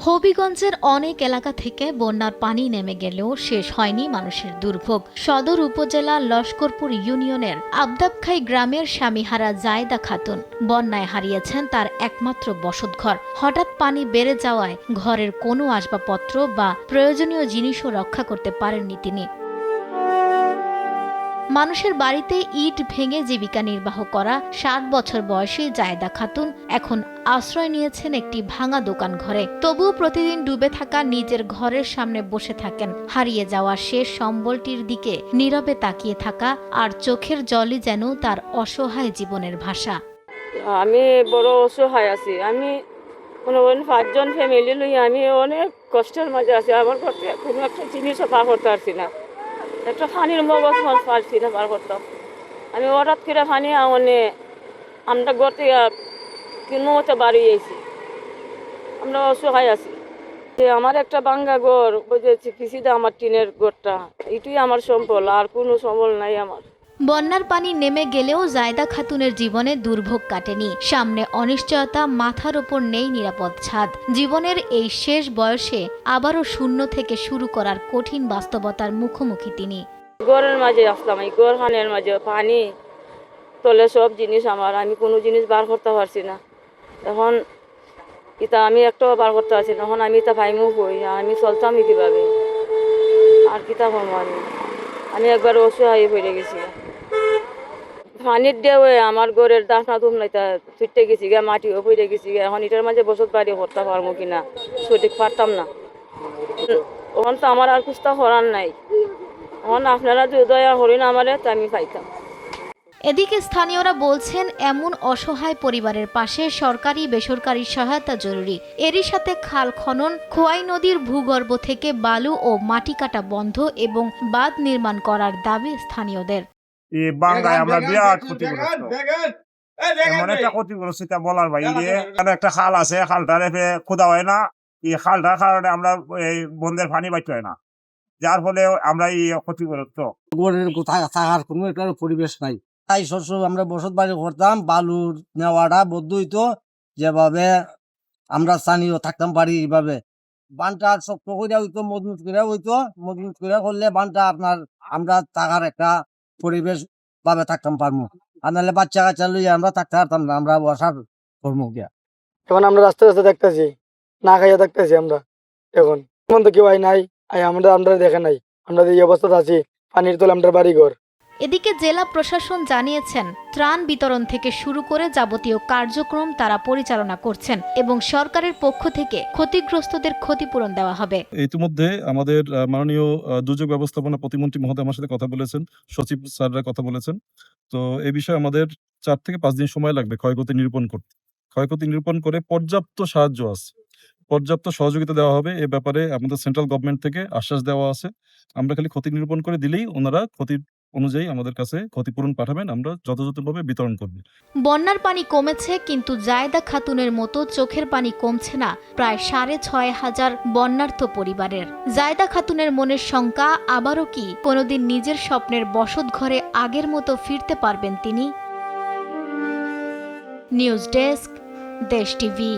হবিগঞ্জের অনেক এলাকা থেকে বন্যার পানি নেমে গেলেও শেষ হয়নি মানুষের দুর্ভোগ। সদর উপজেলা লস্করপুর ইউনিয়নের আবদাবখাই গ্রামের স্বামীহারা জায়দা খাতুন বন্যায় হারিয়েছেন তার একমাত্র বসতঘর। হঠাৎ পানি বেড়ে যাওয়ায় ঘরের কোনো আসবাবপত্র বা প্রয়োজনীয় জিনিসও রক্ষা করতে পারেননি তিনি। মানুষের বাড়িতে ইট ভেঙে জীবিকা নির্বাহ করা 7 বছর বয়সী জায়দা খাতুন এখন আশ্রয় নিয়েছেন একটি ভাঙা দোকান ঘরে। তবুও প্রতিদিন ডুবে থাকা নিজের ঘরের সামনে বসে থাকেন। হারিয়ে যাওয়া শেষ সম্বলটির দিকে নীরবে তাকিয়ে থাকা আর চোখের জলই যেন তার অসহায় জীবনের ভাষা। আমি বড় অসহায় আছি। আমি মনে করেন 5 জন ফ্যামিলি লই আমি অনেক কষ্টের মাঝে আছি। আমার করতে কোনো একটা জিনিসও পার করতে পারছি না। একটা পানির মগজ পারছি না পার করতে। আমি হঠাৎ করে পানি আমরা ঘর থেকে কিনবো মতো বাড়ি আইছি। আমরা অসহায় আছি। যে আমার একটা ভাঙ্গা ঘর ওই যে চিকিৎসা আমার টিনের ঘরটা, এটাই আমার সম্বল, আর কোনো সম্বল নাই আমার। বন্যার পানি নেমে গেলেও জায়দা খাতুনের জীবনে দুর্ভোগ কাটেনি। সামনে অনিশ্চয়তা, মাথার ওপর নেই নিরাপদ ছাদ। জীবনের এই শেষ বয়সে আবারও শূন্য থেকে শুরু করার কঠিন বাস্তবতার মুখোমুখি তিনি। ঘরের মাঝে আসলাম, এই ঘরখানের মাঝে পানি তলে সব জিনিস আমার, আমি কোনো জিনিস বার করতে পারছি না। এখন এটা আমি একটাও বার করতে পারছি না। এখন আমি এটা ভাইমু হই, আমি চলতাম কীভাবে, আর কিতা হম আমি একবার অসহায় হয়ে গেছি। পানির দেওয়ে আমার ঘরের দাফনা দুমলাইটা ছুটতে গেছি গা, মাটিও পড়ে গেছি গা। এখন এটার মাঝে বসত বাড়ি করতে পারবো কিনা সঠিক পারতাম না। এখন তো আমার আর কুস্তা করার নাই। এখন আপনারা যদি দয়া করেন আমারে, তা আমি পাইতাম। এদিকে স্থানীয়রা বলছেন এমন অসহায় পরিবারের পাশে সরকারি বেসরকারি সহায়তা জরুরি। এরই সাথে খাল খনন, খোয়াই নদীর ভূগর্ভ থেকে বালু ও মাটি কাটা বন্ধ এবং বাঁধ নির্মাণ করার দাবি স্থানীয়দের। বাংলায় আমরা বিরাট ক্ষতিগ্রস্ত, এমন একটা ক্ষতিগ্রস্ত তা বলার বাইরে। একটা খাল আছে, খালটার খোদা হয় না, এই খালটার কারণে আমরা এই বন্ধের পানি বাইতে হয় না, যার ফলে আমরা এই ক্ষতিগ্রস্ত। গড়ের থাকার কোনো একটা পরিবেশ নাই। তাই শস্য আমরা বসত বাড়ি করতাম, বালুর নেওয়াটা বদ্ধ হইতো, যেভাবে আমরা স্থানীয় থাকতাম পারি এইভাবে। বানটা শক্ত করে হইতো, মজবুত করে হইতো, মজবুত করে করলে বানটা আমরা থাকার একটা পরিবেশ ভাবে থাকতাম পারবো। আর নাহলে বাচ্চা কাচ্চা লইয়া আমরা থাকতে পারতাম না, আমরা বসার কর্ম গিয়া। এখন আমরা রাস্তা রাস্তা দেখতেছি, না খাইয়া দেখতেছি আমরা। এখন তো কেউ নাই, আমরা দেখে নাই, আমরা এই অবস্থা আছি, পানির তলে আমরা বাড়ি ঘর। এদিকে জেলা প্রশাসন জানিয়েছেন ত্রাণ বিতরণ থেকে শুরু করে যাবতীয় কার্যক্রম তারা পরিচালনা করছেন এবং সরকারের পক্ষ থেকে ক্ষতিগ্রস্তদের ক্ষতিপূরণ দেওয়া হবে। ইতিমধ্যে আমাদের মাননীয় দুর্যোগ ব্যবস্থাপনা প্রতিমন্ত্রী মহোদয় আমার সাথে কথা বলেছেন, সচিব স্যাররা কথা বলেছেন। তো এই বিষয়ে আমাদের 4 থেকে 5 দিন সময় লাগবে ক্ষয়ক্ষতি নিরূপণ করতে। ক্ষয়ক্ষতি নিরূপণ করে পর্যাপ্ত সাহায্য আছে, পর্যাপ্ত সহযোগিতা দেওয়া হবে। এ ব্যাপারে আমাদের সেন্ট্রাল গভর্নমেন্ট থেকে আশ্বাস দেওয়া আছে। আমরা খালি ক্ষতি নিরূপণ করে দিলেই ওনারা ক্ষতির অনুযায়ী আমাদের কাছে ক্ষতিপূরণ পাঠাবেন, আমরা যথাযথভাবে বিতরণ করব। বন্যার পানি কমেছে, কিন্তু জায়দা খাতুনের মতো চোখের পানি কমছে না প্রায় 6,500 বন্যার্থ পরিবারের। জায়দা খাতুনের মনের শঙ্কা, আবারও কি কোনোদিন নিজের স্বপ্নের বসত ঘরে আগের মতো ফিরতে পারবেন তিনি? নিউজ ডেস্ক, দেশ টিভি।